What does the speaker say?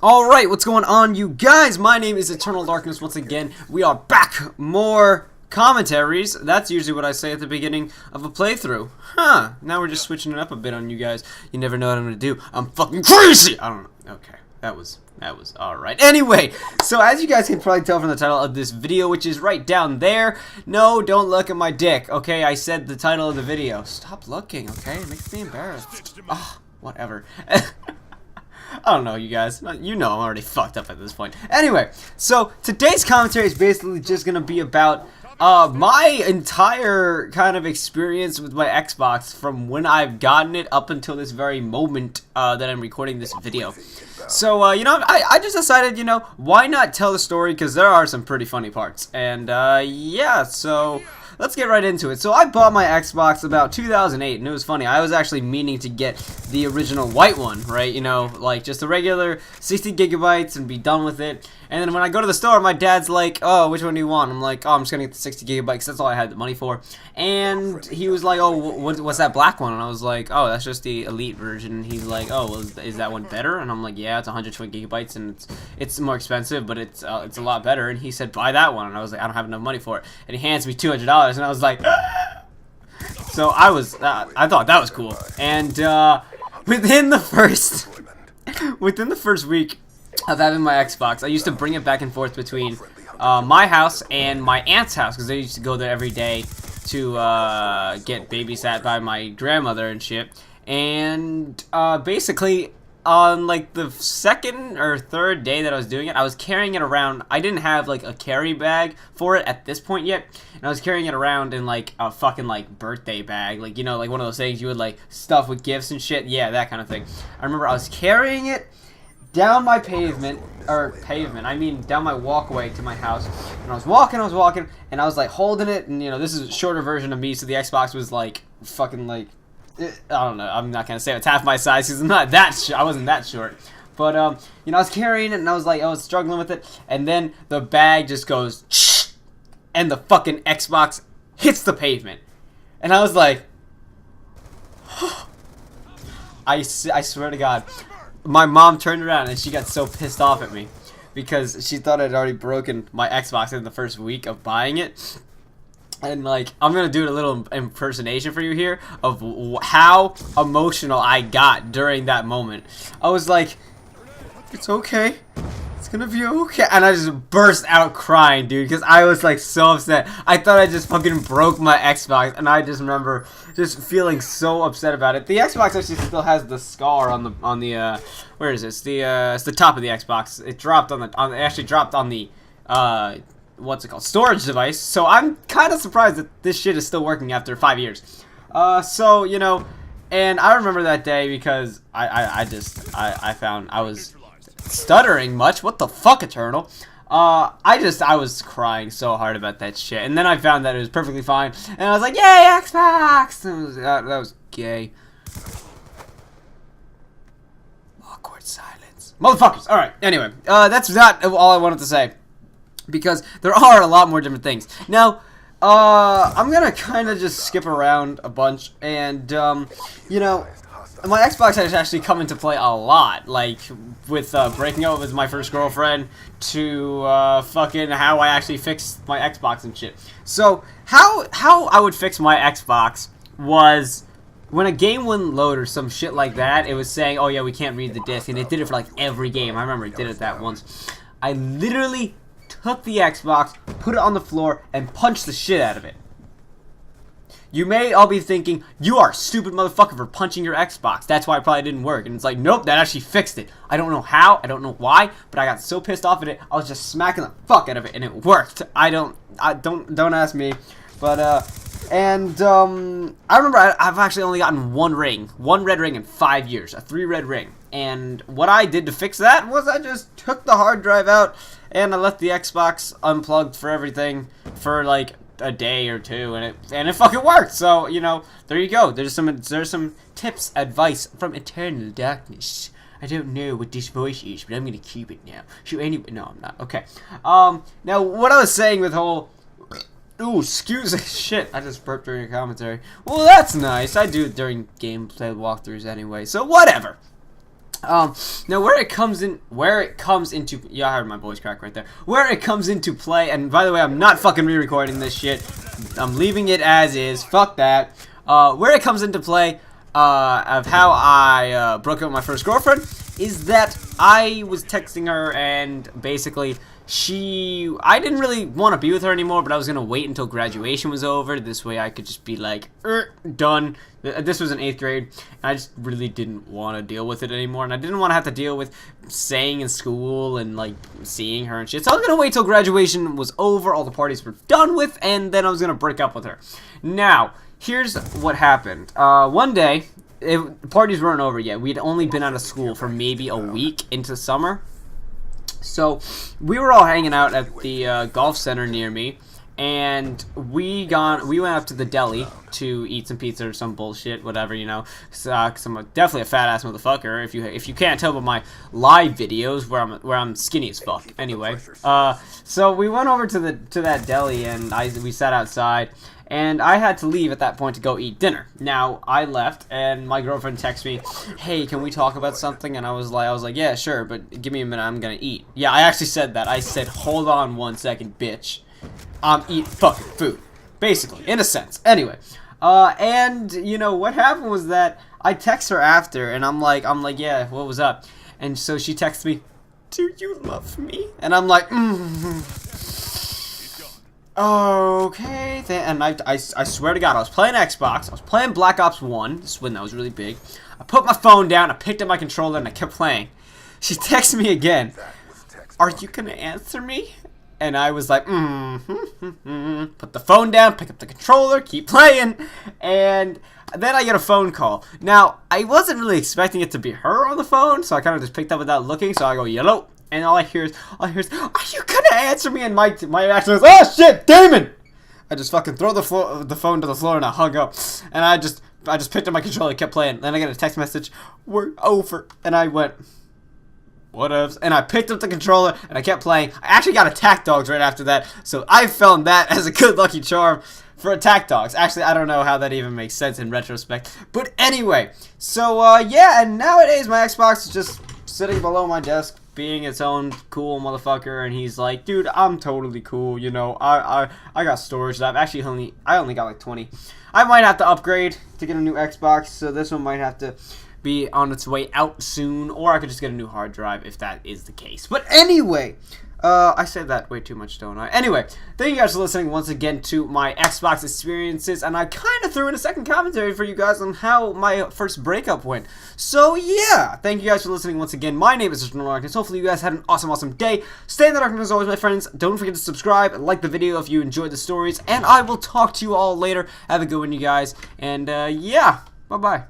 Alright, what's going on, you guys? My name is Eterna1Darkn3s once again. We are back. More commentaries. That's usually what I say at the beginning of a playthrough. Huh. Now we're just switching it up a bit on you guys. You never know what I'm going to do. I'm fucking crazy! I don't know. Okay. That was alright. Anyway, so as you guys can probably tell from the title of this video, which is right down there. No, don't look at my dick. Okay, I said the title of the video. Stop looking, okay? It makes me embarrassed. Ah, whatever. I don't know, you guys. You know I'm already fucked up at this point. Anyway, so today's commentary is basically just going to be about my entire kind of experience with my Xbox from when I've gotten it up until this very moment that I'm recording this video. So, you know, I just decided, you know, why not tell the story, because there are some pretty funny parts. And, yeah, so let's get right into it. So I bought my Xbox about 2008, and it was funny. I was actually meaning to get the original white one, right? You know, like just the regular 60 gigabytes and be done with it. And then when I go to the store, my dad's like, oh, which one do you want? I'm like, oh, I'm just going to get the 60 gigabytes. That's all I had the money for. And he was like, oh, what's that black one? And I was like, oh, that's just the elite version. And he's like, oh, well, is that one better? And I'm like, yeah, it's 120 gigabytes, and it's more expensive, but it's a lot better. And he said, buy that one. And I was like, I don't have enough money for it. And he hands me $200, and I was like, ah! So I thought that was cool. And within the first week of having my Xbox, I used to bring it back and forth between my house and my aunt's house, because I used to go there every day to get babysat by my grandmother and shit. And basically, on like the second or third day that I was doing it, I was carrying it around. I didn't have like a carry bag for it at this point yet, and I was carrying it around in like a fucking like birthday bag, like, you know, like one of those things you would like stuff with gifts and shit. Yeah, that kind of thing. I remember I was carrying it down my I mean down my walkway to my house, and I was walking, and I was like holding it, and you know, this is a shorter version of me, so the Xbox was like fucking like, I don't know, I'm not gonna say it's half my size, because I'm not that I wasn't that short, but you know, I was carrying it, and I was struggling with it, and then the bag just goes shh, and the fucking Xbox hits the pavement, and I was like, I swear to God, my mom turned around and she got so pissed off at me because she thought I'd already broken my Xbox in the first week of buying it. And like, I'm gonna do a little impersonation for you here of how emotional I got during that moment. I was like, it's okay, it's gonna be okay, and I just burst out crying, dude, because I was like so upset. I thought I just fucking broke my Xbox, and I just remember just feeling so upset about it. The Xbox actually still has the scar on the where is this? It's the top of the Xbox. It dropped it actually dropped on the what's it called, storage device. So I'm kind of surprised that this shit is still working after 5 years. So, you know, and I remember that day because I found I was stuttering much. What the fuck, Eternal? I was crying so hard about that shit, and then I found that it was perfectly fine, and I was like, yay, Xbox! That was gay. Awkward silence. Motherfuckers! Alright, anyway, that's not all I wanted to say, because there are a lot more different things. Now, I'm gonna kind of just skip around a bunch, and, you know, my Xbox has actually come into play a lot, like, with breaking up with my first girlfriend, to fucking how I actually fixed my Xbox and shit. So, how I would fix my Xbox was, when a game wouldn't load or some shit like that, it was saying, oh yeah, we can't read the disc, and it did it for like every game. I remember it did it that once. I literally took the Xbox, put it on the floor, and punched the shit out of it. You may all be thinking, you are a stupid motherfucker for punching your Xbox. That's why it probably didn't work. And it's like, nope, that actually fixed it. I don't know how, I don't know why, but I got so pissed off at it, I was just smacking the fuck out of it, and it worked. Don't ask me. But, I remember I've actually only gotten one red ring in 5 years, a 3 red ring. And what I did to fix that was I just took the hard drive out, and I left the Xbox unplugged for everything for like a day or two, and it fucking worked. So, you know, there you go. There's some tips, advice from Eterna1Darkn3s. I don't know what this voice is, but I'm gonna keep it now. So anyway, no, I'm not. Okay. Now what I was saying with whole, ooh, excuse me, shit, I just burped during a commentary. Well, that's nice. I do it during gameplay walkthroughs anyway, so whatever. Now where it comes into, yeah, I heard my voice crack right there. Where it comes into play, and by the way, I'm not fucking re-recording this shit. I'm leaving it as is. Fuck that. Where it comes into play, of how I broke up with my first girlfriend is that I was texting her, and basically I didn't really want to be with her anymore, but I was going to wait until graduation was over. This way I could just be like, done. This was in 8th grade, and I just really didn't want to deal with it anymore, and I didn't want to have to deal with staying in school and, like, seeing her and shit. So I was going to wait till graduation was over, all the parties were done with, and then I was going to break up with her. Now, here's what happened. One day, parties weren't over yet. We'd only been out of school for maybe a week into summer. So we were all hanging out at the golf center near me, and we went up to the deli to eat some pizza or some bullshit, whatever, you know. Cause I'm definitely a fat ass motherfucker. If you can't tell by my live videos where I'm skinny as fuck. Anyway, so we went over to that deli, and we sat outside. And I had to leave at that point to go eat dinner. Now, I left, and my girlfriend texted me, hey, can we talk about something? And I was like, yeah, sure, but give me a minute, I'm gonna eat. Yeah, I actually said that. I said, hold on 1 second, bitch. I'm eating fucking food. Basically, in a sense. Anyway, and, you know, what happened was that I text her after, and I'm like, yeah, what was up? And so she texts me, do you love me? And I'm like, okay, and I swear to God, I was playing Xbox, I was playing Black Ops 1, this is when that was really big. I put my phone down, I picked up my controller, and I kept playing. She texted me again, are you gonna answer me? And I was like, put the phone down, pick up the controller, keep playing, and then I get a phone call. Now, I wasn't really expecting it to be her on the phone, so I kind of just picked up without looking, so I go, yellow. And all I hear is, are you gonna answer me? And my reaction is, oh shit, Damon! I just fucking throw the phone to the floor, and I hung up. And I just picked up my controller and kept playing. Then I get a text message, we're over. And I went, whatevs. And I picked up the controller, and I kept playing. I actually got attack dogs right after that, so I found that as a good lucky charm for attack dogs. Actually, I don't know how that even makes sense in retrospect. But anyway, so yeah, and nowadays my Xbox is just sitting below my desk, being its own cool motherfucker, and he's like, dude, I'm totally cool, you know, I got storage that I only got like 20. I might have to upgrade to get a new Xbox, so this one might have to be on its way out soon, or I could just get a new hard drive if that is the case. But anyway, I said that way too much, don't I? Anyway, thank you guys for listening once again to my Xbox experiences, and I kind of threw in a second commentary for you guys on how my first breakup went. So yeah, thank you guys for listening once again. My name is Eterna1Darkn3s. Hopefully you guys had an awesome day. Stay in the darkness as always, my friends. Don't forget to subscribe and like the video if you enjoyed the stories, and I will talk to you all later. Have a good one, you guys, and yeah, bye-bye.